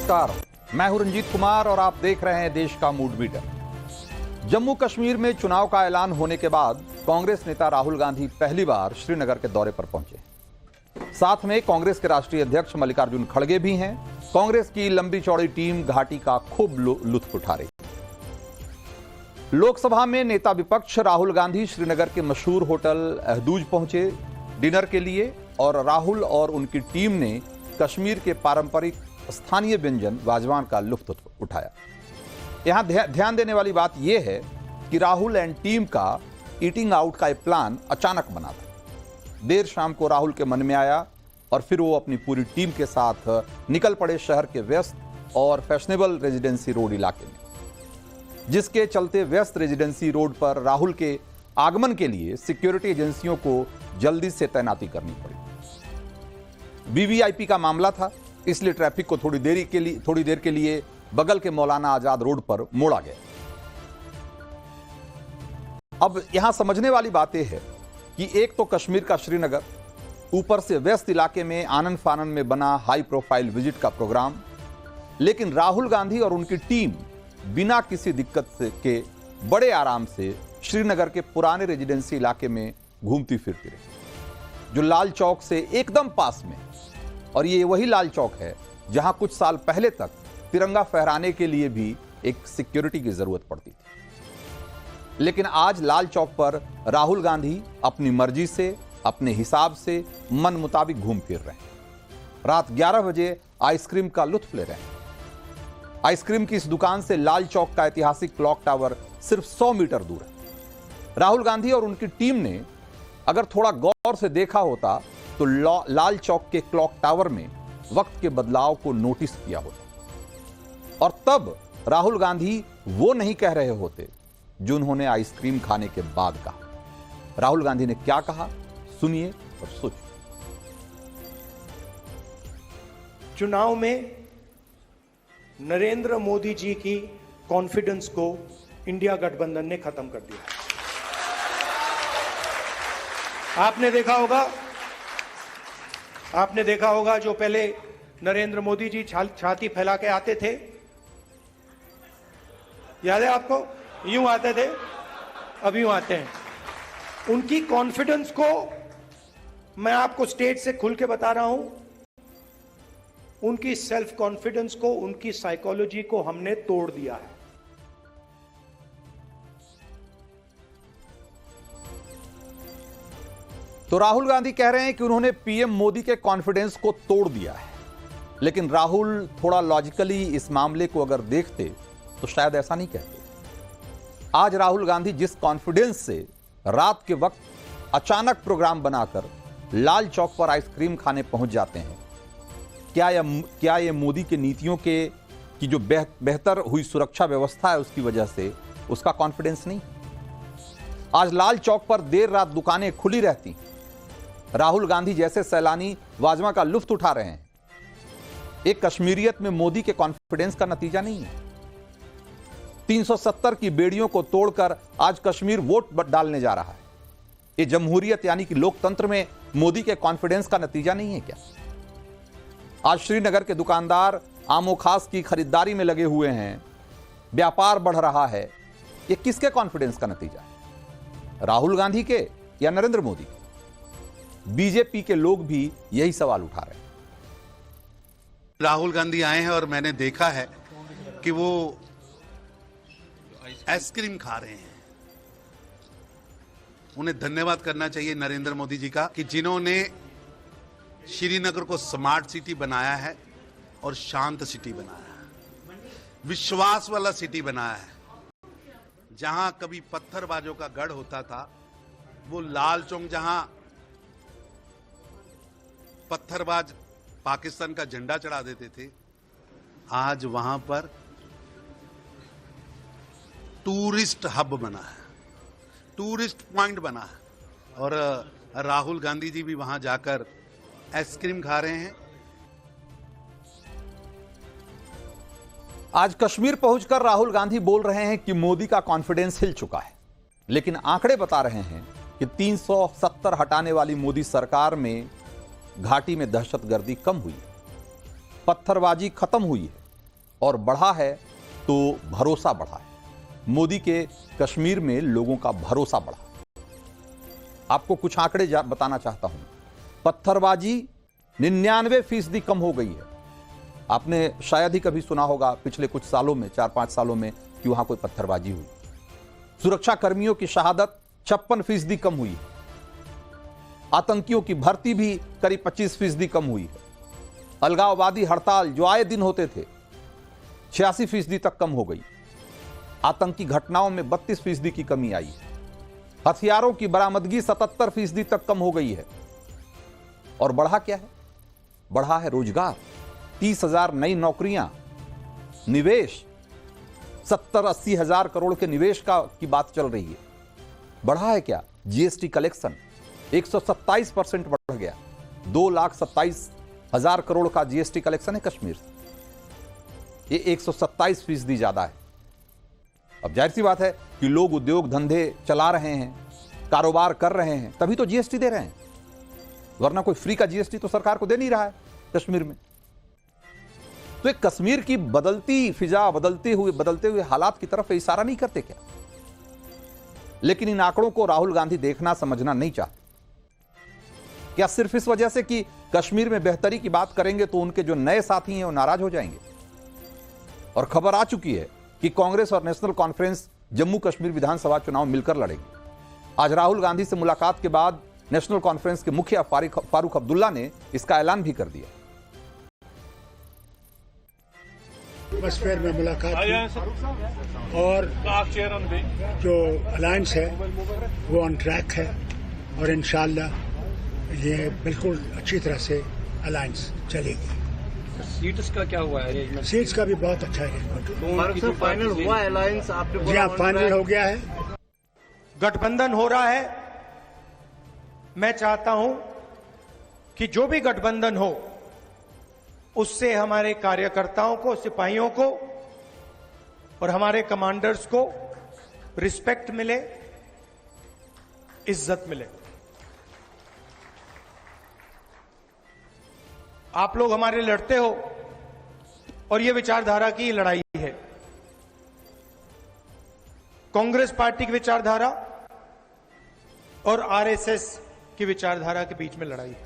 नमस्कार, मैं हूं रंजीत कुमार और आप देख रहे हैं देश का मूड मीटर। जम्मू कश्मीर में चुनाव का ऐलान होने के बाद कांग्रेस नेता राहुल गांधी पहली बार श्रीनगर के दौरे पर पहुंचे। साथ में कांग्रेस के राष्ट्रीय अध्यक्ष मल्लिकार्जुन खड़गे भी हैं। कांग्रेस की लंबी चौड़ी टीम घाटी का खूब लुत्फ उठा रही। लोकसभा में नेता विपक्ष राहुल गांधी श्रीनगर के मशहूर होटल अहदूज पहुंचे डिनर के लिए और राहुल और उनकी टीम ने कश्मीर के पारंपरिक स्थानीय व्यंजन वाजवान का लुत्फ उठाया। यहां ध्यान देने वाली बात यह है कि राहुल एंड टीम का ईटिंग आउट का प्लान अचानक बना था। देर शाम को राहुल के मन में आया और फिर वो अपनी पूरी टीम के साथ निकल पड़े शहर के व्यस्त और फैशनेबल रेजिडेंसी रोड इलाके में, जिसके चलते व्यस्त रेजिडेंसी रोड पर राहुल के आगमन के लिए सिक्योरिटी एजेंसियों को जल्दी से तैनाती करनी पड़ी। वीवीआईपी का मामला था, इसलिए ट्रैफिक को थोड़ी देर के लिए बगल के मौलाना आजाद रोड पर मोड़ा गया। अब यहां समझने वाली बात यह है कि एक तो कश्मीर का श्रीनगर, ऊपर से व्यस्त इलाके में आनन फानन में बना हाई प्रोफाइल विजिट का प्रोग्राम, लेकिन राहुल गांधी और उनकी टीम बिना किसी दिक्कत के बड़े आराम से श्रीनगर के पुराने रेजिडेंसी इलाके में घूमती फिरती रही, जो लाल चौक से एकदम पास में। और ये वही लाल चौक है जहां कुछ साल पहले तक तिरंगा फहराने के लिए भी एक सिक्योरिटी की जरूरत पड़ती थी। लेकिन आज लाल चौक पर राहुल गांधी अपनी मर्जी से, अपने हिसाब से, मन मुताबिक घूम फिर रहे हैं। रात 11 बजे आइसक्रीम का लुत्फ ले रहे हैं। आइसक्रीम की इस दुकान से लाल चौक का ऐतिहासिक क्लॉक टावर सिर्फ 100 मीटर दूर है। राहुल गांधी और उनकी टीम ने अगर थोड़ा गौर से देखा होता तो लाल चौक के क्लॉक टावर में वक्त के बदलाव को नोटिस किया होता, और तब राहुल गांधी वो नहीं कह रहे होते जो उन्होंने आइसक्रीम खाने के बाद कहा। राहुल गांधी ने क्या कहा, सुनिए और सोचिए। चुनाव में नरेंद्र मोदी जी की कॉन्फिडेंस को इंडिया गठबंधन ने खत्म कर दिया। आपने देखा होगा जो पहले नरेंद्र मोदी जी छाती फैला के आते थे, याद है आपको? यूं आते थे, अब यूं आते हैं। उनकी कॉन्फिडेंस को मैं आपको स्टेज से खुल के बता रहा हूं, उनकी सेल्फ कॉन्फिडेंस को, उनकी साइकोलॉजी को हमने तोड़ दिया है। तो राहुल गांधी कह रहे हैं कि उन्होंने पीएम मोदी के कॉन्फिडेंस को तोड़ दिया है, लेकिन राहुल थोड़ा लॉजिकली इस मामले को अगर देखते तो शायद ऐसा नहीं कहते। आज राहुल गांधी जिस कॉन्फिडेंस से रात के वक्त अचानक प्रोग्राम बनाकर लाल चौक पर आइसक्रीम खाने पहुंच जाते हैं, क्या यह मोदी के नीतियों की जो बेहतर हुई सुरक्षा व्यवस्था है उसकी वजह से उसका कॉन्फिडेंस नहीं? आज लाल चौक पर देर रात दुकानें खुली रहती, राहुल गांधी जैसे सैलानी वाजवा का लुत्फ उठा रहे हैं। एक कश्मीरियत में मोदी के कॉन्फिडेंस का नतीजा नहीं है। 370 की बेड़ियों को तोड़कर आज कश्मीर वोट डालने जा रहा है। ये जमहूरियत यानी कि लोकतंत्र में मोदी के कॉन्फिडेंस का नतीजा नहीं है क्या? आज श्रीनगर के दुकानदार आमो खास की खरीदारी में लगे हुए हैं, व्यापार बढ़ रहा है। ये किसके कॉन्फिडेंस का नतीजा है? राहुल गांधी के या नरेंद्र मोदी के? बीजेपी के लोग भी यही सवाल उठा रहे हैं। राहुल गांधी आए हैं और मैंने देखा है कि वो आइसक्रीम खा रहे हैं। उन्हें धन्यवाद करना चाहिए नरेंद्र मोदी जी का कि जिन्होंने श्रीनगर को स्मार्ट सिटी बनाया है और शांत सिटी बनाया है, विश्वास वाला सिटी बनाया है। जहां कभी पत्थरबाजों का गढ़ होता था, वो लाल चौक जहां पत्थरबाज पाकिस्तान का झंडा चढ़ा देते थे, आज वहां पर टूरिस्ट हब बना है, टूरिस्ट पॉइंट बना है। और राहुल गांधी जी भी वहां जाकर आइसक्रीम खा रहे हैं। आज कश्मीर पहुंचकर राहुल गांधी बोल रहे हैं कि मोदी का कॉन्फिडेंस हिल चुका है, लेकिन आंकड़े बता रहे हैं कि 370 हटाने वाली मोदी सरकार में घाटी में दहशतगर्दी कम हुई है, पत्थरबाजी खत्म हुई है, और बढ़ा है तो भरोसा बढ़ा है। मोदी के कश्मीर में लोगों का भरोसा बढ़ा। आपको कुछ आंकड़े बताना चाहता हूं। पत्थरबाजी 99% कम हो गई है। आपने शायद ही कभी सुना होगा पिछले कुछ सालों में, 4-5 सालों में, कि वहां कोई पत्थरबाजी हुई। सुरक्षा कर्मियों की शहादत 56% कम हुई है। आतंकियों की भर्ती भी करीब 25% कम हुई है। अलगाववादी हड़ताल जो आए दिन होते थे 86% तक कम हो गई। आतंकी घटनाओं में 32% की कमी आई है। हथियारों की बरामदगी 77% तक कम हो गई है। और बढ़ा क्या है? बढ़ा है रोजगार, 30,000 नई नौकरियां, निवेश 70-80 हजार करोड़ के निवेश की बात चल रही है। बढ़ा है क्या? जीएसटी कलेक्शन 127% बढ़ गया। 2,27,000 करोड़ का जीएसटी कलेक्शन है कश्मीर से। ये 127% ज्यादा है। अब जाहिर सी बात है कि लोग उद्योग धंधे चला रहे हैं, कारोबार कर रहे हैं, तभी तो जीएसटी दे रहे हैं, वरना कोई फ्री का जीएसटी तो सरकार को दे नहीं रहा है कश्मीर में। तो एक कश्मीर की बदलती फिजा, बदलते हुए हालात की तरफ इशारा नहीं करते क्या? लेकिन इन आंकड़ों को राहुल गांधी देखना समझना नहीं चाहते। क्या सिर्फ इस वजह से कि कश्मीर में बेहतरी की बात करेंगे तो उनके जो नए साथी हैं वो नाराज हो जाएंगे? और खबर आ चुकी है कि कांग्रेस और नेशनल कॉन्फ्रेंस जम्मू कश्मीर विधानसभा चुनाव मिलकर लड़ेंगे। आज राहुल गांधी से मुलाकात के बाद नेशनल कॉन्फ्रेंस के मुखिया फारूक अब्दुल्ला ने इसका ऐलान भी कर दिया। एटमॉस्फेयर में मुलाकात की और जो अलायंस है वो ऑन ट्रैक है और इंशाल्लाह ये बिल्कुल अच्छी तरह से अलायंस चलेगी। सीट्स का क्या हुआ है? सीट्स का भी बहुत अच्छा अरेंजमेंट फाइनल हुआ अलायंस आपने? जी हाँ, फाइनल हो गया है। गठबंधन हो रहा है। मैं चाहता हूं कि जो भी गठबंधन हो उससे हमारे कार्यकर्ताओं को, सिपाहियों को और हमारे कमांडर्स को रिस्पेक्ट मिले, इज्जत मिले। आप लोग हमारे लड़ते हो और यह विचारधारा की लड़ाई है। कांग्रेस पार्टी की विचारधारा और आरएसएस की विचारधारा के बीच में लड़ाई है।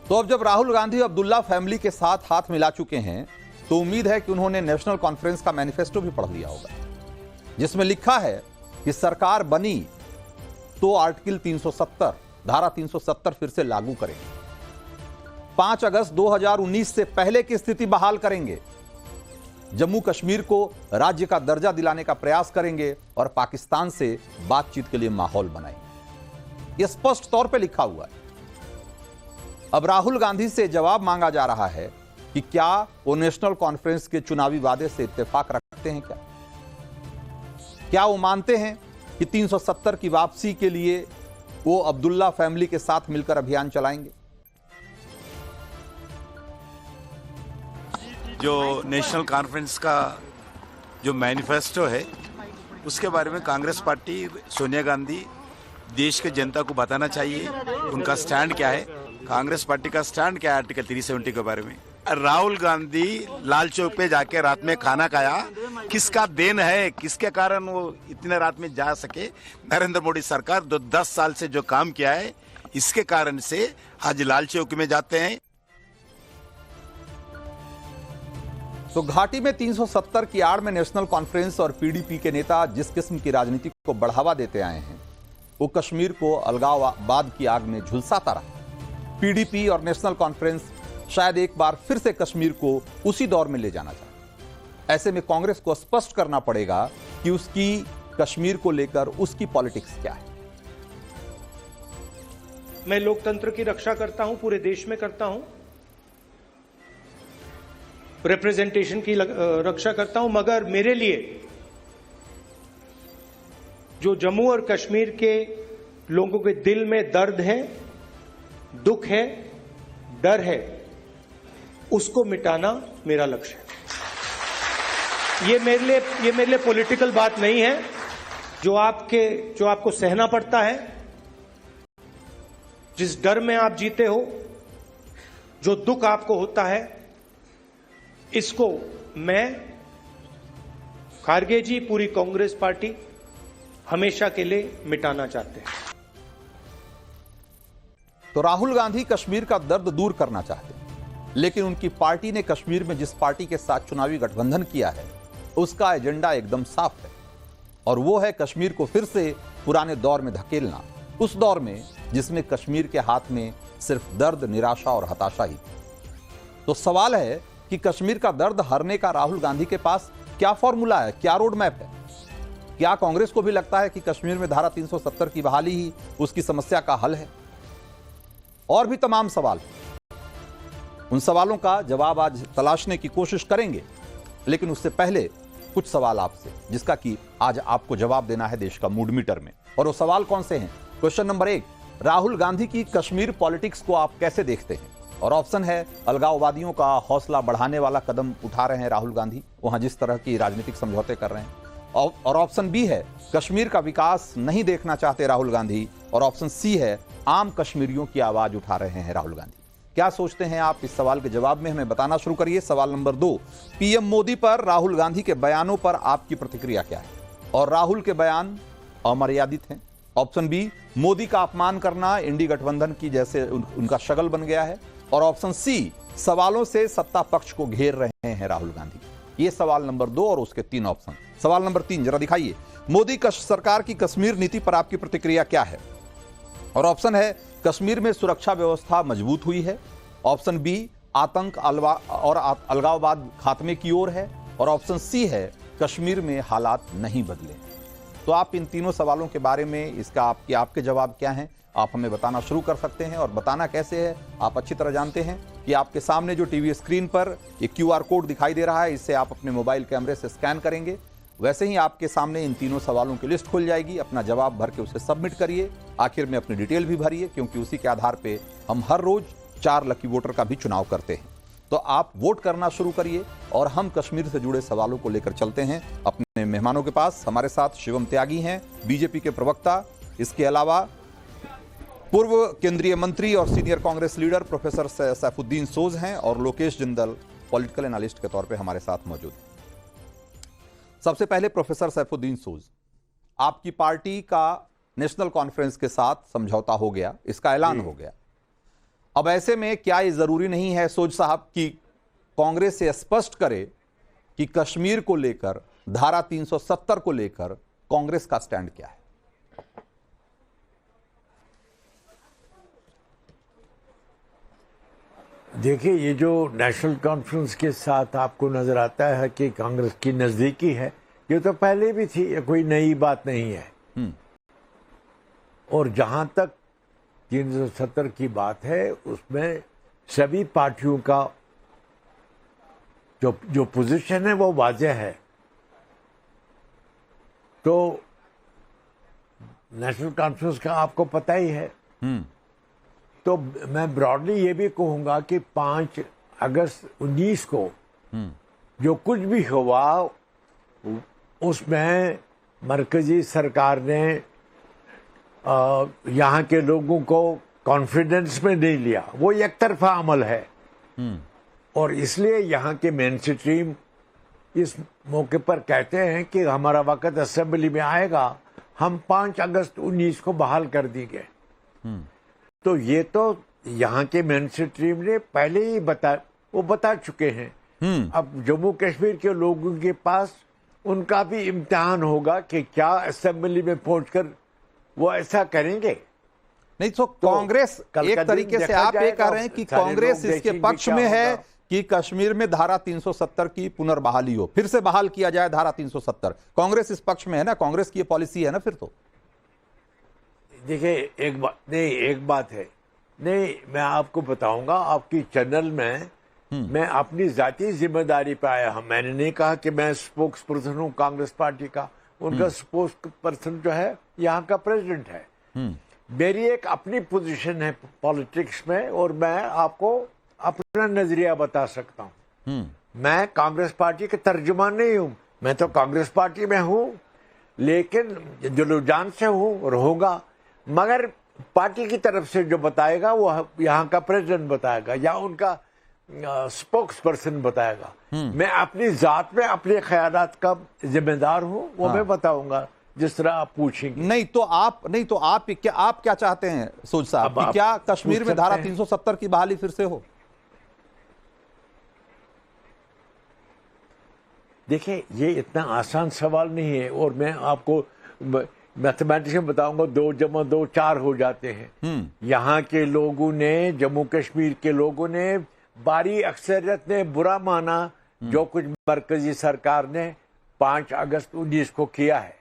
तो अब जब राहुल गांधी अब्दुल्ला फैमिली के साथ हाथ मिला चुके हैं तो उम्मीद है कि उन्होंने नेशनल कॉन्फ्रेंस का मैनिफेस्टो भी पढ़ लिया होगा, जिसमें लिखा है कि सरकार बनी तो आर्टिकल 370, धारा 370 फिर से लागू करेंगे। 5 अगस्त 2019 से पहले की स्थिति बहाल करेंगे। जम्मू कश्मीर को राज्य का दर्जा दिलाने का प्रयास करेंगे और पाकिस्तान से बातचीत के लिए माहौल बनाएंगे। यह स्पष्ट तौर पे लिखा हुआ है। अब राहुल गांधी से जवाब मांगा जा रहा है कि क्या वो नेशनल कॉन्फ्रेंस के चुनावी वादे से इत्तेफाक रखते हैं? क्या वो मानते हैं कि 370 की वापसी के लिए वो अब्दुल्ला फैमिली के साथ मिलकर अभियान चलाएंगे? जो नेशनल कॉन्फ्रेंस का जो मैनिफेस्टो है उसके बारे में कांग्रेस पार्टी, सोनिया गांधी देश के जनता को बताना चाहिए उनका स्टैंड क्या है। कांग्रेस पार्टी का स्टैंड क्या है आर्टिकल 370 के बारे में। राहुल गांधी लाल चौक पे जाके रात में खाना खाया, किसका देन है, किसके कारण वो इतने रात में जा सके? नरेंद्र मोदी सरकार 10 साल से जो काम किया है इसके कारण से आज लाल चौक में जाते हैं। तो घाटी में 370 की आड़ में नेशनल कॉन्फ्रेंस और पीडीपी के नेता जिस किस्म की राजनीति को बढ़ावा देते आए हैं वो कश्मीर को अलगाववाद की आग में झुलसाता रहा। पीडीपी और नेशनल कॉन्फ्रेंस शायद एक बार फिर से कश्मीर को उसी दौर में ले जाना चाहते। ऐसे में कांग्रेस को स्पष्ट करना पड़ेगा कि उसकी कश्मीर को लेकर उसकी पॉलिटिक्स क्या है। मैं लोकतंत्र की रक्षा करता हूं, पूरे देश में करता हूं, रिप्रेजेंटेशन की रक्षा करता हूं, मगर मेरे लिए जो जम्मू और कश्मीर के लोगों के दिल में दर्द है, दुख है, डर है, उसको मिटाना मेरा लक्ष्य है। ये मेरे लिए पॉलिटिकल बात नहीं है जो आपको सहना पड़ता है, जिस डर में आप जीते हो, जो दुख आपको होता है, इसको मैं, खारगे जी, पूरी कांग्रेस पार्टी हमेशा के लिए मिटाना चाहते हैं। तो राहुल गांधी कश्मीर का दर्द दूर करना चाहते हैं, लेकिन उनकी पार्टी ने कश्मीर में जिस पार्टी के साथ चुनावी गठबंधन किया है उसका एजेंडा एकदम साफ है, और वो है कश्मीर को फिर से पुराने दौर में धकेलना, उस दौर में जिसमें कश्मीर के हाथ में सिर्फ दर्द, निराशा और हताशा ही थी। तो सवाल है कि कश्मीर का दर्द हरने का राहुल गांधी के पास क्या फॉर्मूला है, क्या रोड मैप है? क्या कांग्रेस को भी लगता है कि कश्मीर में धारा 370 की बहाली ही उसकी समस्या का हल है? और भी तमाम सवाल, उन सवालों का जवाब आज तलाशने की कोशिश करेंगे, लेकिन उससे पहले कुछ सवाल आपसे, जिसका कि आज आपको जवाब देना है देश का मूड मीटर में। और वो सवाल कौन से हैं? क्वेश्चन नंबर 1, राहुल गांधी की कश्मीर पॉलिटिक्स को आप कैसे देखते हैं? और ऑप्शन है, अलगाववादियों का हौसला बढ़ाने वाला कदम उठा रहे हैं राहुल गांधी, वहां जिस तरह की राजनीतिक समझौते कर रहे हैं। और ऑप्शन बी है, कश्मीर का विकास नहीं देखना चाहते राहुल गांधी। और ऑप्शन सी है, आम कश्मीरियों की आवाज उठा रहे हैं राहुल गांधी। क्या सोचते हैं आप? इस सवाल के जवाब में हमें बताना शुरू करिए। सवाल नंबर 2, पीएम मोदी पर राहुल गांधी के बयानों पर आपकी प्रतिक्रिया क्या है? और राहुल के बयान अमर्यादित हैं। ऑप्शन बी, मोदी का अपमान करना इंडी गठबंधन की जैसे उनका शगल बन गया है। और ऑप्शन सी, सवालों से सत्ता पक्ष को घेर रहे हैं राहुल गांधी। ये सवाल नंबर 2 और उसके 3 ऑप्शन। सवाल नंबर 3 जरा दिखाइए, मोदी सरकार की कश्मीर नीति पर आपकी प्रतिक्रिया क्या है? और ऑप्शन है, कश्मीर में सुरक्षा व्यवस्था मजबूत हुई है। ऑप्शन बी, आतंक और अलगाववाद खात्मे की ओर है। और ऑप्शन सी है, कश्मीर में हालात नहीं बदले। तो आप इन तीनों सवालों के बारे में इसका आपके जवाब क्या हैं, आप हमें बताना शुरू कर सकते हैं। और बताना कैसे है आप अच्छी तरह जानते हैं कि आपके सामने जो टीवी स्क्रीन पर एक QR कोड दिखाई दे रहा है, इससे आप अपने मोबाइल कैमरे से स्कैन करेंगे, वैसे ही आपके सामने इन तीनों सवालों की लिस्ट खुल जाएगी। अपना जवाब भर के उसे सबमिट करिए, आखिर में अपनी डिटेल भी भरिए, क्योंकि उसी के आधार पे हम हर रोज 4 लकी वोटर का भी चुनाव करते हैं। तो आप वोट करना शुरू करिए और हम कश्मीर से जुड़े सवालों को लेकर चलते हैं अपने मेहमानों के पास। हमारे साथ शिवम त्यागी हैं, बीजेपी के प्रवक्ता, इसके अलावा पूर्व केंद्रीय मंत्री और senior Congress leader professor Saifuddin Soz हैं, और लोकेश जिंदल पॉलिटिकल एनालिस्ट के तौर पे हमारे साथ मौजूद हैं। सबसे पहले प्रोफेसर सैफुद्दीन सोज, आपकी पार्टी का नेशनल कॉन्फ्रेंस के साथ समझौता हो गया, इसका ऐलान हो गया। अब ऐसे में क्या ये जरूरी नहीं है सोज साहब कि कांग्रेस से स्पष्ट करे कि कश्मीर को लेकर, धारा 370 को लेकर कांग्रेस का स्टैंड क्या है? देखिए, ये जो नेशनल कॉन्फ्रेंस के साथ आपको नजर आता है कि कांग्रेस की नजदीकी है, ये तो पहले भी थी, ये कोई नई बात नहीं है। और जहां तक 370 की बात है, उसमें सभी पार्टियों का जो पोजीशन है वो वाज़ेह है। तो नेशनल कॉन्फ्रेंस का आपको पता ही है। तो मैं ब्रॉडली ये भी कहूंगा कि 5 अगस्त 19 को जो कुछ भी हुआ उसमें मरकजी सरकार ने यहाँ के लोगों को कॉन्फिडेंस में नहीं लिया, वो एक तरफा अमल है। और इसलिए यहाँ के मेन स्ट्रीम इस मौके पर कहते हैं कि हमारा वक्त असेंबली में आएगा, हम 5 अगस्त 19 को बहाल कर देंगे। तो ये तो यहाँ के मेन स्ट्रीम ने पहले ही बता चुके हैं। अब जम्मू कश्मीर के लोगों के पास उनका भी इम्तिहान होगा कि क्या असेंबली में पहुंचकर वो ऐसा करेंगे। नहीं तो कांग्रेस एक तरीके से आप ये कह रहे हैं कि कांग्रेस इसके पक्ष में है कि कश्मीर में धारा 370 की पुनर्बहाली हो, फिर से बहाल किया जाए धारा 370। कांग्रेस इस पक्ष में है ना, कांग्रेस की ये पॉलिसी है ना। फिर तो देखिए, एक बात है, नहीं मैं आपको बताऊंगा, आपकी चैनल में मैं अपनी जाती जिम्मेदारी पे आया हूं। मैंने नहीं कहा कि मैं स्पोक्स पर्सन हूं कांग्रेस पार्टी का, उनका स्पोक्स पर्सन जो है यहाँ का प्रेसिडेंट है। मेरी एक अपनी पोजीशन है पॉलिटिक्स में, और मैं आपको अपना नजरिया बता सकता हूँ। मैं कांग्रेस पार्टी के तर्जुमान नहीं हूँ, मैं तो कांग्रेस पार्टी में हूँ, लेकिन दिलो-जान से हूँ, रहूंगा। मगर पार्टी की तरफ से जो बताएगा वो यहाँ का प्रेसिडेंट बताएगा, या उनका स्पोक्स पर्सन बताएगा। मैं अपनी जात में अपने ख्यालात का जिम्मेदार हूं, वो मैं बताऊंगा जिस तरह आप पूछेंगे। नहीं तो आप क्या चाहते हैं सोच साहब कि क्या कश्मीर में धारा 370 की बहाली फिर से हो? देखिए, ये इतना आसान सवाल नहीं है, और मैं आपको मैथमेटिक्स में बताऊंगा, 2 + 2 4 हो जाते हैं। यहाँ के लोगों ने, जम्मू कश्मीर के लोगों ने, बारी अक्सरियत ने बुरा माना जो कुछ मरकजी सरकार ने 5 अगस्त 19 को किया है।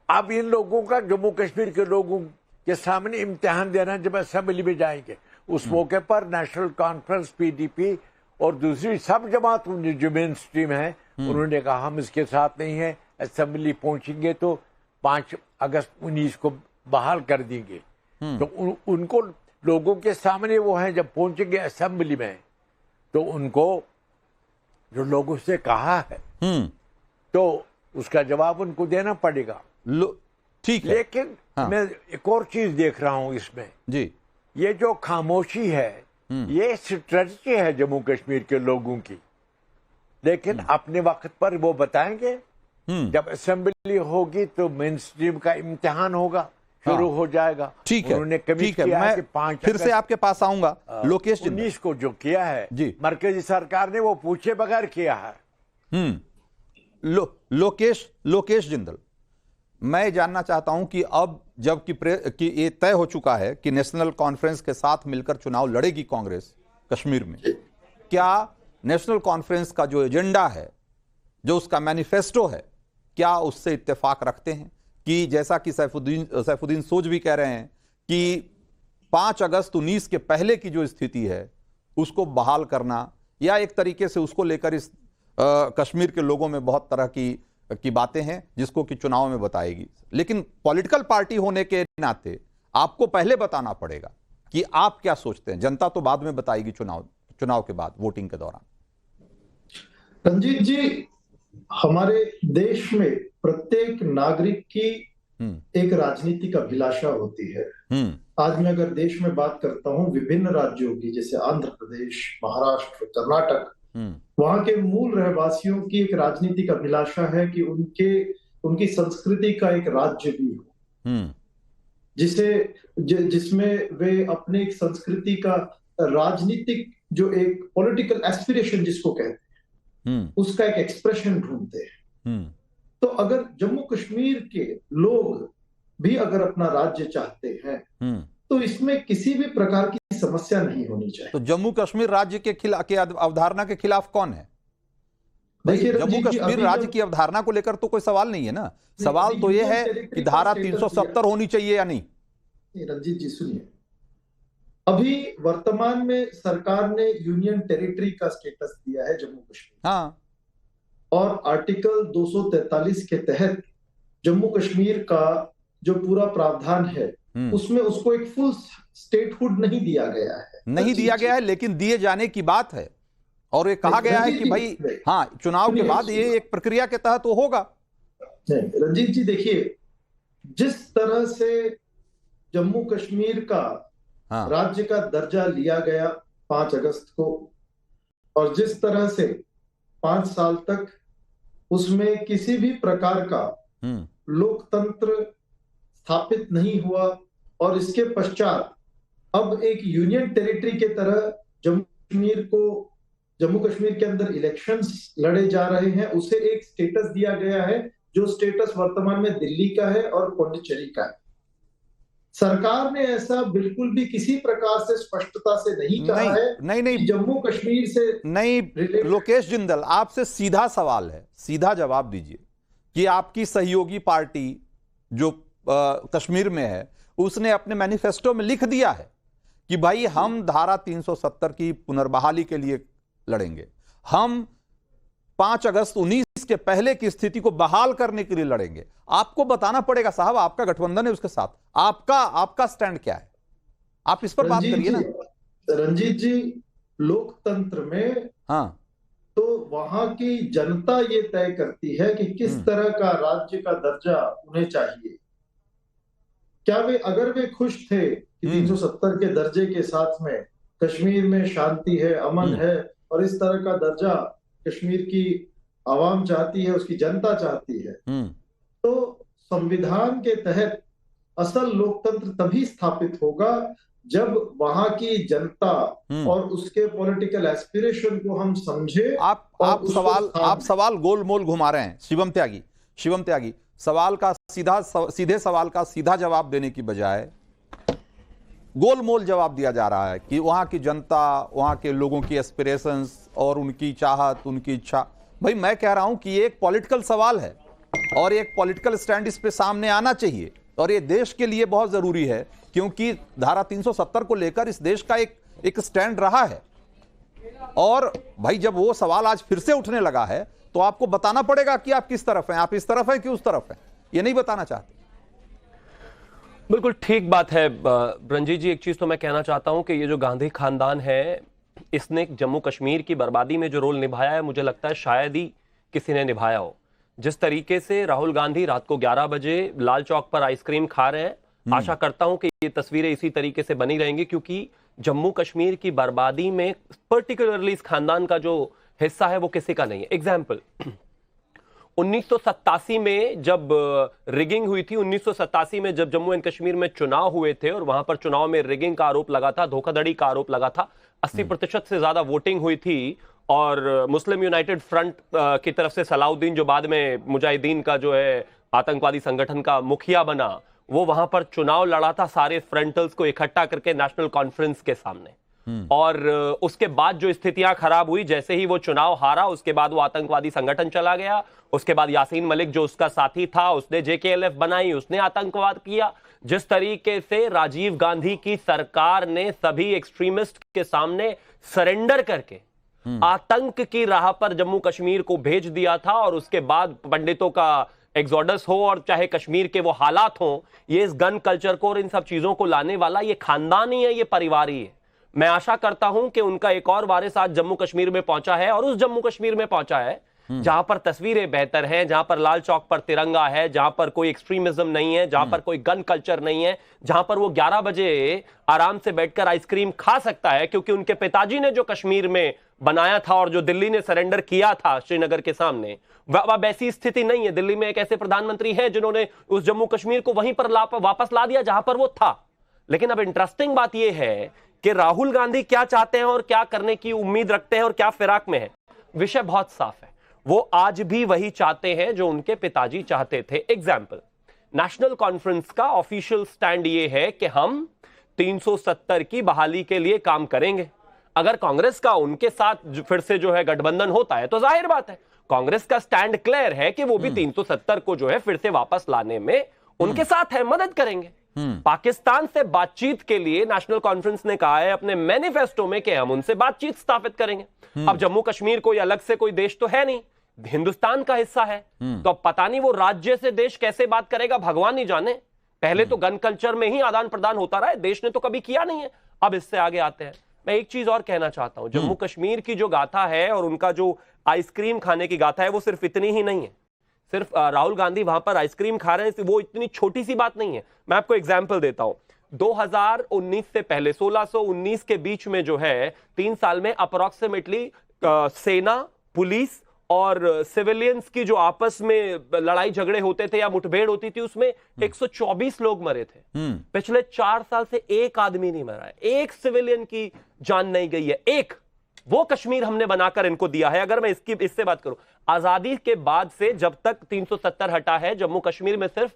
अब इन लोगों का जम्मू कश्मीर के लोगों के सामने इम्तिहान देना जब असेंबली में जाएंगे, उस मौके पर नेशनल कॉन्फ्रेंस, पीडीपी और दूसरी सब जमात जो मेन स्ट्रीम है, उन्होंने कहा हम इसके साथ नहीं है। असेंबली पहुंचेंगे तो 5 अगस्त 19 को बहाल कर देंगे। तो उनको लोगों के सामने वो हैं, जब पहुंचेंगे असेंबली में तो उनको जो लोगों से कहा है तो उसका जवाब उनको देना पड़ेगा। ठीक है, लेकिन मैं एक और चीज देख रहा हूं इसमें जी, ये जो खामोशी है ये स्ट्रेटजी है जम्मू कश्मीर के लोगों की। लेकिन अपने वक्त पर वो बताएंगे, जब असेंबली होगी तो मेन स्ट्रीम का इम्तिहान होगा, शुरू हो जाएगा। ठीक है, उन्होंने ठीक है, मैं 5 फिर से आपके पास आऊंगा। लोकेश जिंदल 19 को जो किया है जी, मरकजी सरकार ने, वो पूछे बगैर किया है। लोकेश जिंदल, मैं जानना चाहता हूं कि अब कि ये तय हो चुका है कि नेशनल कॉन्फ्रेंस के साथ मिलकर चुनाव लड़ेगी कांग्रेस कश्मीर में, क्या नेशनल कॉन्फ्रेंस का जो एजेंडा है, जो उसका मैनिफेस्टो है, क्या उससे इत्तेफाक रखते हैं कि जैसा कि सैफुद्दीन सोज भी कह रहे हैं कि 5 अगस्त 19 के पहले की जो स्थिति है उसको बहाल करना, या एक तरीके से उसको लेकर इस कश्मीर के लोगों में बहुत तरह की बातें हैं जिसको कि चुनाव में बताएगी, लेकिन पॉलिटिकल पार्टी होने के नाते आपको पहले बताना पड़ेगा कि आप क्या सोचते हैं। जनता तो बाद में बताएगी चुनाव के बाद, वोटिंग के दौरान। रंजीत जी, हमारे देश में प्रत्येक नागरिक की एक राजनीतिक अभिलाषा होती है। आज मैं अगर देश में बात करता हूं, विभिन्न राज्यों की, जैसे आंध्र प्रदेश, महाराष्ट्र, कर्नाटक, वहां के मूल रहवासियों की एक राजनीतिक अभिलाषा है कि उनकी संस्कृति का एक राज्य भी हो, जिसमें वे अपने एक संस्कृति का राजनीतिक जो एक पॉलिटिकल एस्पिरेशन जिसको कहते हैं, उसका एक एक्सप्रेशन ढूंढते हैं। तो अगर जम्मू कश्मीर के लोग भी अगर अपना राज्य चाहते हैं तो इसमें किसी भी प्रकार की समस्या नहीं होनी चाहिए। तो जम्मू कश्मीर राज्य के अवधारणा के खिलाफ कौन है? देखिए, जम्मू कश्मीर राज्य की अवधारणा को लेकर तो कोई सवाल नहीं है ना। सवाल तो यह है कि धारा 370 होनी चाहिए या नहीं। रंजीत जी सुनिए, अभी वर्तमान में सरकार ने यूनियन टेरिटरी का स्टेटस दिया है जम्मू कश्मीर। हाँ, और आर्टिकल 243 के तहत जम्मू कश्मीर का जो पूरा प्रावधान है उसमें उसको एक फुल स्टेटहुड नहीं दिया गया है, लेकिन दिए जाने की बात है। और ये कहा गया है कि भाई हाँ, चुनाव के बाद ये एक प्रक्रिया के तहत होगा। रंजीत जी देखिए, जिस तरह से जम्मू कश्मीर का राज्य का दर्जा लिया गया 5 अगस्त को, और जिस तरह से 5 साल तक उसमें किसी भी प्रकार का लोकतंत्र स्थापित नहीं हुआ, और इसके पश्चात अब एक यूनियन टेरिटरी के तरह जम्मू कश्मीर के अंदर इलेक्शंस लड़े जा रहे हैं, उसे एक स्टेटस दिया गया है जो स्टेटस वर्तमान में दिल्ली का है और पौंडीचेरी का है। सरकार ने ऐसा बिल्कुल भी किसी प्रकार से स्पष्टता से नहीं कहा है। नहीं, जम्मू कश्मीर से नहीं। लोकेश जिंदल, आपसे सीधा सवाल है, सीधा जवाब दीजिए कि आपकी सहयोगी पार्टी जो कश्मीर में है उसने अपने मैनिफेस्टो में लिख दिया है कि भाई हम धारा 370 की पुनर्बहाली के लिए लड़ेंगे, हम 5 अगस्त 19 के पहले की स्थिति को बहाल करने के लिए लड़ेंगे। आपको बताना पड़ेगा साहब, आपका गठबंधन है उसके साथ, आपका स्टैंड क्या है, आप इस पर बात करिए ना। रंजीत जी, लोकतंत्र में तो वहां की जनता ये तय करती है कि किस तरह का राज्य का दर्जा उन्हें चाहिए। क्या अगर वे खुश थे कि 370 के दर्जे के साथ में कश्मीर में शांति है, अमन है, और इस तरह का दर्जा कश्मीर की आवाम चाहती है, उसकी जनता चाहती है, तो संविधान के तहत असल लोकतंत्र तभी स्थापित होगा जब वहां की जनता और उसके पॉलिटिकल एस्पिरेशन को हम समझे। आप सवाल गोलमोल घुमा रहे हैं शिवम त्यागी। सवाल का सीधे सवाल का सीधा जवाब देने की बजाय गोलमोल जवाब दिया जा रहा है कि वहां की जनता, वहां के लोगों की एस्पिरेशंस और उनकी चाहत, उनकी इच्छा। भाई मैं कह रहा हूं कि ये एक पॉलिटिकल सवाल है और एक पॉलिटिकल स्टैंड इस पे सामने आना चाहिए, और ये देश के लिए बहुत जरूरी है क्योंकि धारा 370 को लेकर इस देश का एक स्टैंड रहा है। और भाई जब वो सवाल आज फिर से उठने लगा है तो आपको बताना पड़ेगा कि आप किस तरफ हैं, आप इस तरफ हैं कि उस तरफ हैं। ये नहीं बताना चाहते। बिल्कुल ठीक बात है रंजीत जी। एक चीज तो मैं कहना चाहता हूं कि ये जो गांधी खानदान है, इसने जम्मू कश्मीर की बर्बादी में जो रोल निभाया है, मुझे लगता है शायद ही किसी ने निभाया हो। जिस तरीके से राहुल गांधी रात को 11 बजे लाल चौक पर आइसक्रीम खा रहे हैं, आशा करता हूं कि ये तस्वीरें इसी तरीके से बनी रहेंगी, क्योंकि जम्मू कश्मीर की बर्बादी में पर्टिकुलरली इस खानदान का जो हिस्सा है वो किसी का नहीं है। एग्जाम्पल, 1987 में जब रिगिंग हुई थी, 1987 में जब जम्मू एंड कश्मीर में चुनाव हुए थे और वहां पर चुनाव में रिगिंग का आरोप लगा था, धोखाधड़ी का आरोप लगा था, 80% से ज्यादा वोटिंग हुई थी, और मुस्लिम यूनाइटेड फ्रंट की तरफ से सलाउद्दीन, जो बाद में मुजाहिदीन का जो है आतंकवादी संगठन का मुखिया बना, वो वहां पर चुनाव लड़ा था सारे फ्रंटल्स को इकट्ठा करके नेशनल कॉन्फ्रेंस के सामने। और उसके बाद जो स्थितियां खराब हुई, जैसे ही वो चुनाव हारा, उसके बाद वो आतंकवादी संगठन चला गया। उसके बाद यासीन मलिक जो उसका साथी था, उसने जेकेएलएफ बनाई, उसने आतंकवाद किया। जिस तरीके से राजीव गांधी की सरकार ने सभी एक्सट्रीमिस्ट के सामने सरेंडर करके आतंक की राह पर जम्मू कश्मीर को भेज दिया था, और उसके बाद पंडितों का एग्जोडस हो और चाहे कश्मीर के वो हालात हो, ये इस गन कल्चर को और इन सब चीजों को लाने वाला ये खानदान ही है, ये परिवार ही है। मैं आशा करता हूं कि उनका एक और वारिस आज जम्मू कश्मीर में पहुंचा है, और उस जम्मू कश्मीर में पहुंचा है जहां पर तस्वीरें बेहतर हैं, जहां पर लाल चौक पर तिरंगा है, जहां पर कोई एक्सट्रीमिज्म नहीं है, जहां पर कोई गन कल्चर नहीं है, जहां पर वो 11 बजे आराम से बैठकर आइसक्रीम खा सकता है, क्योंकि उनके पिताजी ने जो कश्मीर में बनाया था और जो दिल्ली ने सरेंडर किया था श्रीनगर के सामने, अब ऐसी स्थिति नहीं है। दिल्ली में एक ऐसे प्रधानमंत्री है जिन्होंने उस जम्मू कश्मीर को वहीं पर वापस ला दिया जहां पर वो था। लेकिन अब इंटरेस्टिंग बात यह है कि राहुल गांधी क्या चाहते हैं और क्या करने की उम्मीद रखते हैं और क्या फिराक में है। विषय बहुत साफ है, वो आज भी वही चाहते हैं जो उनके पिताजी चाहते थे। एग्जाम्पल, नेशनल कॉन्फ्रेंस का ऑफिशियल स्टैंड ये है कि हम 370 की बहाली के लिए काम करेंगे। अगर कांग्रेस का उनके साथ फिर से जो है गठबंधन होता है तो जाहिर बात है कांग्रेस का स्टैंड क्लियर है कि वो भी 370 को जो है फिर से वापस लाने में उनके साथ है, मदद करेंगे। पाकिस्तान से बातचीत के लिए नेशनल कॉन्फ्रेंस ने कहा है अपने मैनिफेस्टो में कि हम उनसे बातचीत स्थापित करेंगे। अब जम्मू कश्मीर कोई अलग से कोई देश तो है नहीं, हिंदुस्तान का हिस्सा है, तो अब पता नहीं वो राज्य से देश कैसे बात करेगा, भगवान ही जाने। पहले तो गन कल्चर में ही आदान प्रदान होता रहा है, देश ने तो कभी किया नहीं है, अब इससे आगे आते हैं। मैं एक चीज और कहना चाहता हूं, जम्मू कश्मीर की जो गाथा है और उनका जो आइसक्रीम खाने की गाथा है, वो सिर्फ इतनी ही नहीं है। सिर्फ राहुल गांधी वहां पर आइसक्रीम खा रहे हैं वो इतनी छोटी सी बात नहीं है। मैं आपको एग्जांपल देता हूं, 2019 से पहले 1619 के बीच में जो है 3 साल में अप्रोक्सीमेटली सेना, पुलिस और सिविलियंस की जो आपस में लड़ाई झगड़े होते थे या मुठभेड़ होती थी, उसमें 124 लोग मरे थे। पिछले 4 साल से एक आदमी नहीं मरा है, एक सिविलियन की जान नहीं गई है, एक। वो कश्मीर हमने बनाकर इनको दिया है। अगर मैं इससे बात करूं, आजादी के बाद से जब तक 370 हटा है, जम्मू कश्मीर में सिर्फ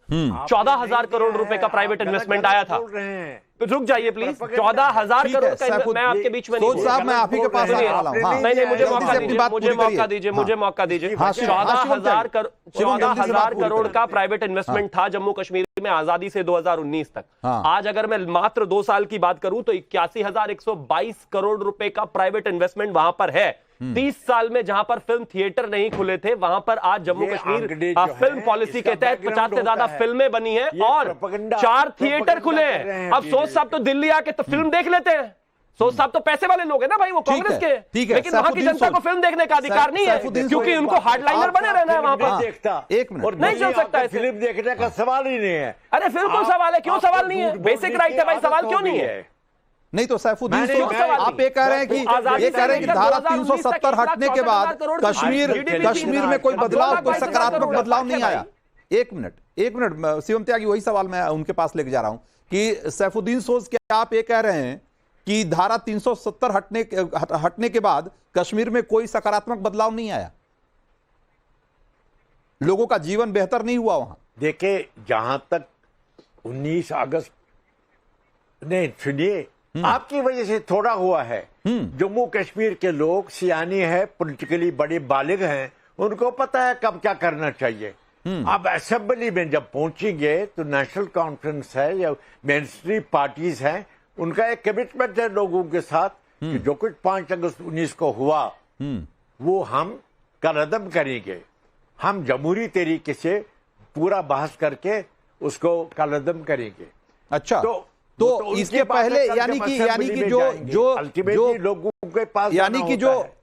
14,000 करोड़ रुपए का प्राइवेट इन्वेस्टमेंट आया था। रुक जाइए प्लीज, 14,000 करोड़ का। मैं आपके बीच में नहीं, साहब मैं आप ही के पास आ रहा हूं। नहीं, मुझे मौका दीजिए, मुझे मौका दीजिए। 14,000 करोड़ का प्राइवेट इन्वेस्टमेंट था जम्मू कश्मीर में आजादी से 2019 तक। आज अगर मैं मात्र 2 साल की बात करूं तो 81,122 करोड़ रुपए का प्राइवेट इन्वेस्टमेंट वहां पर है। 30 साल में जहां पर फिल्म थिएटर नहीं खुले थे, वहां पर आज जम्मू कश्मीर फिल्म पॉलिसी के तहत 50 से ज्यादा फिल्में बनी है और 4 थिएटर खुले हैं। अब सोच साहब तो दिल्ली आके तो फिल्म देख लेते हैं। सोच साहब तो पैसे वाले लोग हैं ना भाई, वो कांग्रेस के, लेकिन वहां की जनता को फिल्म देखने का अधिकार नहीं है, क्योंकि उनको हार्डलाइनर बने रहना है वहां पर। एक मिनट, नहीं चल सकता है, फिल्म देखने का सवाल ही नहीं है। अरे फिर कौन सवाल है, क्यों सवाल नहीं है? बेसिक राइट है भाई, सवाल क्यों नहीं है? नहीं तो सैफुद्दीन मैंने- सोज, मैं- आप ये कह रहे हैं कि आजादी ये कह रहे हैं कि से धारा 2019 तक 370 हटने के बाद कश्मीर में कोई बदलाव, कोई सकारात्मक बदलाव नहीं आया। एक मिनट शिवम त्यागी, वही सवाल मैं उनके पास लेके जा रहा हूं कि सैफुद्दीन सोज, क्या आप ये कह रहे हैं कि धारा 370 हटने के बाद कश्मीर में कोई सकारात्मक बदलाव नहीं आया, लोगों का जीवन बेहतर नहीं हुआ वहां? देखिए, जहां तक 19 अगस्त नहीं, सुनिए, आपकी वजह से थोड़ा हुआ है। जम्मू कश्मीर के लोग सियाने हैं, पॉलिटिकली बड़े बालिग हैं, उनको पता है कब क्या करना चाहिए। अब असेंबली में जब पहुंचेंगे तो नेशनल कॉन्फ्रेंस है या मेन स्ट्रीम पार्टीज हैं, उनका एक कमिटमेंट है लोगों के साथ कि जो कुछ 5 अगस्त 19 को हुआ वो हम कलअदम करेंगे। हम जमहूरी तरीके से पूरा बहस करके उसको कलअदम करेंगे। अच्छा, तो उनकी इसके बात पहले कल यानी जब कि असेंबली में जाएंगे, जो अल्टीमेटली लोगों के पास यानी जाना कि होता जो है।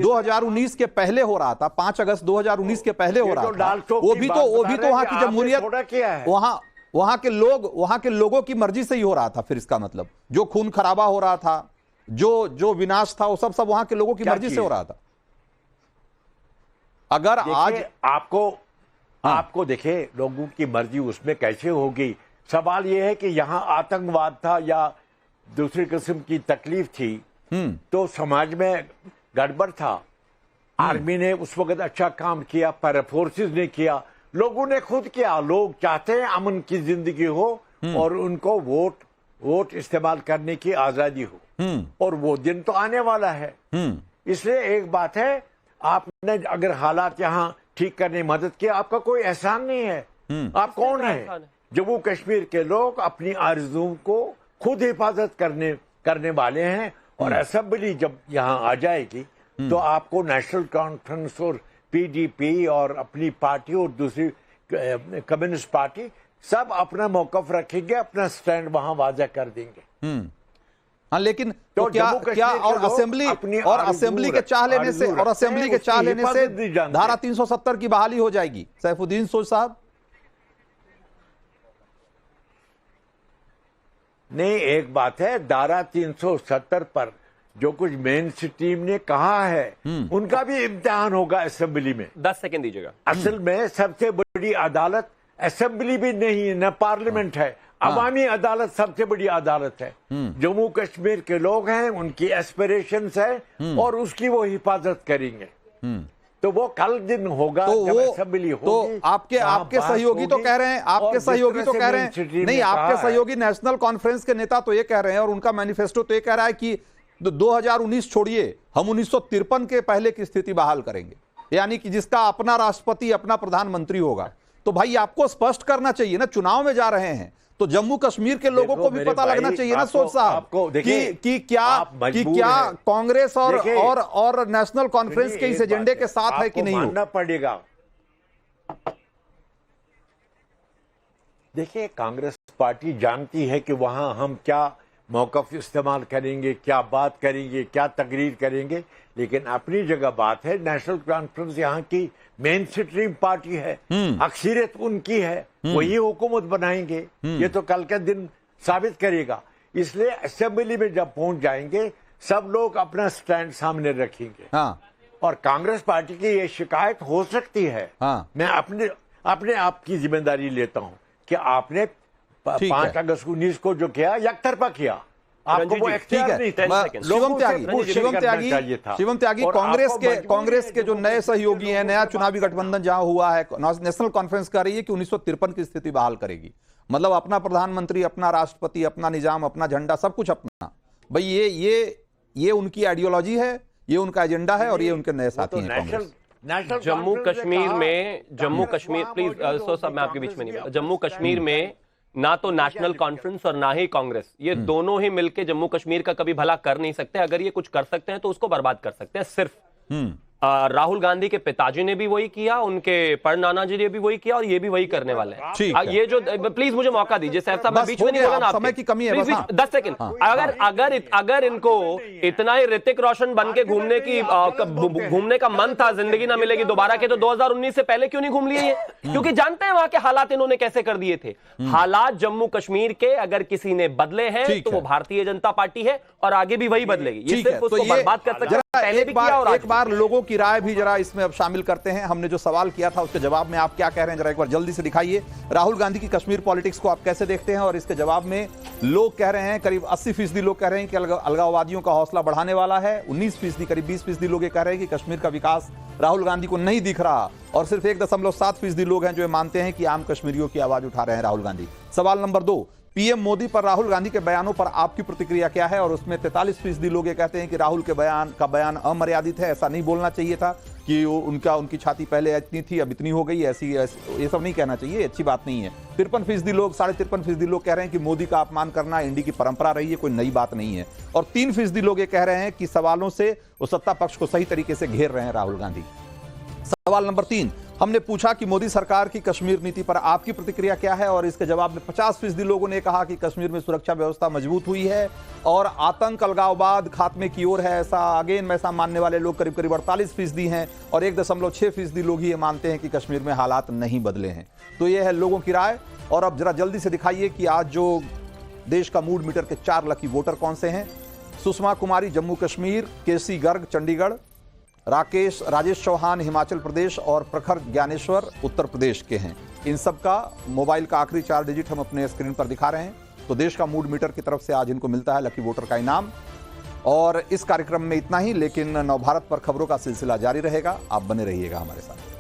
2019 के पहले हो रहा था, 5 अगस्त 2019 के पहले हो ये रहा तो था, डाल चौक वो की भी बात तो बता रहे वहां हैं की कि आपने जमहूरियत, थोड़ा किया है। वहां के लोगों की मर्जी से ही हो रहा था। फिर इसका मतलब जो खून खराबा हो रहा था, जो विनाश था, वो सब वहां के लोगों की क्या मर्जी से चीज? हो रहा था। अगर आज देखिए, आपको देखे लोगों की मर्जी उसमें कैसे होगी। सवाल यह है कि यहाँ आतंकवाद था या दूसरी किस्म की तकलीफ थी तो समाज में गड़बड़ था। आर्मी ने उस वक्त अच्छा काम किया, पैरा फोर्सेस ने किया, लोगों ने खुद किया। लोग चाहते हैं अमन की जिंदगी हो और उनको वोट इस्तेमाल करने की आजादी हो, और वो दिन तो आने वाला है। इसलिए एक बात है, आपने अगर हालात यहाँ ठीक करने में मदद की, आपका कोई एहसान नहीं है। आप कौन है? जम्मू कश्मीर के लोग अपनी आरज़ू को खुद हिफाजत करने वाले हैं। और असेंबली जब यहाँ आ जाएगी तो आपको नेशनल कॉन्फ्रेंस और पीडीपी और अपनी पार्टी और दूसरी कम्युनिस्ट पार्टी सब अपना मौकफ रखेंगे, अपना स्टैंड वहां वाज़ा कर देंगे। हाँ, लेकिन तो क्या और असेंबली के चाह लेने से धारा 370 की बहाली हो जाएगी सैफुद्दीन सोज साहब? नहीं, एक बात है, धारा 370 पर जो कुछ मेन स्ट्रीम ने कहा है उनका भी इम्तिहान होगा असेंबली में। 10 सेकंड दीजिएगा। असल में सबसे बड़ी अदालत असेंबली भी नहीं है, न पार्लियामेंट है। अवामी अदालत सबसे बड़ी अदालत है। जम्मू कश्मीर के लोग हैं, उनकी एस्पिरेशंस है और उसकी वो हिफाजत करेंगे। तो वो कल दिन होगा जब असेंबली होगी। तो आपके सहयोगी तो कह रहे हैं, नहीं, आपके सहयोगी नेशनल कॉन्फ्रेंस के नेता तो ये कह रहे हैं और उनका मैनिफेस्टो तो ये कह रहा है कि 2019 छोड़िए, हम 1953 के पहले की स्थिति बहाल करेंगे, यानी कि जिसका अपना राष्ट्रपति, अपना प्रधानमंत्री होगा। तो भाई आपको स्पष्ट करना चाहिए ना, चुनाव में जा रहे हैं तो जम्मू कश्मीर के लोगों को भी पता लगना चाहिए ना सोच साहब कि क्या कांग्रेस और नेशनल कॉन्फ्रेंस के इस एजेंडे के साथ है कि नहीं। मानना पड़ेगा। देखिए, कांग्रेस पार्टी जानती है कि वहां हम क्या मौकफ इस्तेमाल करेंगे, क्या बात करेंगे, क्या तकरीर करेंगे, लेकिन अपनी जगह बात है। नेशनल कॉन्फ्रेंस यहाँ की मेन स्ट्रीम पार्टी है, अक्सरियत उनकी है, वही हुकूमत बनाएंगे। ये तो कल का दिन साबित करेगा। इसलिए असेंबली में जब पहुंच जाएंगे सब लोग अपना स्टैंड सामने रखेंगे। और कांग्रेस पार्टी की ये शिकायत हो सकती है। मैं अपने आप की जिम्मेदारी लेता हूं कि आपने 5 अगस्त 19 को जो किया यकतरफा किया, आपको वो एक्टिव नहीं था। शिवम त्यागी, कांग्रेस के जो नए सहयोगी हैं, नया चुनावी गठबंधन जहां हुआ है, नेशनल कॉन्फ्रेंस कह रही है कि 1953 की स्थिति बहाल करेगी, मतलब अपना प्रधानमंत्री, अपना राष्ट्रपति, अपना निजाम, अपना झंडा, सब कुछ अपना। भाई ये उनकी आइडियोलॉजी है, ये उनका एजेंडा है और ये उनके नए साथी हैं कांग्रेस। जम्मू कश्मीर प्लीज सो सब मैं आपके बीच में नहीं, जम्मू कश्मीर में ना तो नेशनल कॉन्फ्रेंस और ना ही कांग्रेस, ये दोनों ही मिलके जम्मू कश्मीर का कभी भला कर नहीं सकते। अगर ये कुछ कर सकते हैं तो उसको बर्बाद कर सकते हैं सिर्फ। राहुल गांधी के पिताजी ने भी वही किया, उनके परनाना जी ने भी वही किया और ये भी वही करने वाले हैं। ठीक है। ये जो प्लीज मुझे मौका दीजिए सैफ साहब, मैं बीच में नहीं बोला ना, समय की कमी है, 10 सेकंड। अगर इनको इतना ही ऋतिक रोशन बन के घूमने का मन था, जिंदगी ना मिलेगी दोबारा के, तो 2019 से पहले क्यों नहीं घूम लिए ये? क्योंकि जानते हैं वहां के हालात इन्होंने कैसे कर दिए थे। हालात जम्मू कश्मीर के अगर किसी ने बदले हैं तो वो भारतीय जनता पार्टी है और आगे भी वही बदलेगी। ये सिर्फ उसको बर्बाद कर सकता है, पहले भी किया और एक बार लोगों की राय भी जरा इसमें अब शामिल करते हैं। हमने जो सवाल किया था उसके जवाब में आप क्या कह रहे हैं, जरा एक बार जल्दी से दिखाइए। राहुल गांधी की कश्मीर पॉलिटिक्स को आप कैसे देखते हैं? और इसके जवाब में लोग कह रहे हैं, करीब 80% लोग कह रहे हैं कि अलगाववादियों का हौसला बढ़ाने वाला है। 19%, करीब 20% लोग ये कह रहे हैं कि कश्मीर का विकास राहुल गांधी को नहीं दिख रहा। और सिर्फ 1.7% लोग हैं जो मानते हैं कि आम कश्मीरियों की आवाज उठा रहे हैं राहुल गांधी। सवाल नंबर 2, पीएम मोदी पर राहुल गांधी के बयानों पर आपकी प्रतिक्रिया क्या है? और उसमें 43% लोग ये कहते हैं कि राहुल के बयान अमर्यादित है, ऐसा नहीं बोलना चाहिए था, कि उनकी छाती पहले इतनी थी अब इतनी हो गई, ऐसी ये सब नहीं कहना चाहिए, अच्छी बात नहीं है। 53% लोग 53.5% लोग कह रहे हैं कि मोदी का अपमान करना इंडी की परंपरा रही है, कोई नई बात नहीं है। और 3% लोग ये कह रहे हैं कि सवालों से वो सत्ता पक्ष को सही तरीके से घेर रहे हैं राहुल गांधी। सवाल नंबर 3, हमने पूछा कि मोदी सरकार की कश्मीर नीति पर आपकी प्रतिक्रिया क्या है? और इसके जवाब में 50% लोगों ने कहा कि कश्मीर में सुरक्षा व्यवस्था मजबूत हुई है और आतंक अलगाववाद खात्मे की ओर है, ऐसा मानने वाले लोग करीब 48% हैं। और 1.6% लोग ही ये मानते हैं कि कश्मीर में हालात नहीं बदले हैं। तो ये है लोगों की राय। और अब जरा जल्दी से दिखाइए कि आज जो देश का मूड मीटर के 4 लकी वोटर कौन से हैं। सुषमा कुमारी जम्मू कश्मीर, केसी गर्ग चंडीगढ़, राजेश चौहान हिमाचल प्रदेश और प्रखर ज्ञानेश्वर उत्तर प्रदेश के हैं। इन सब का मोबाइल का आखिरी 4 डिजिट हम अपने स्क्रीन पर दिखा रहे हैं। तो देश का मूड मीटर की तरफ से आज इनको मिलता है लकी वोटर का इनाम। और इस कार्यक्रम में इतना ही, लेकिन नवभारत पर खबरों का सिलसिला जारी रहेगा। आप बने रहिएगा हमारे साथ।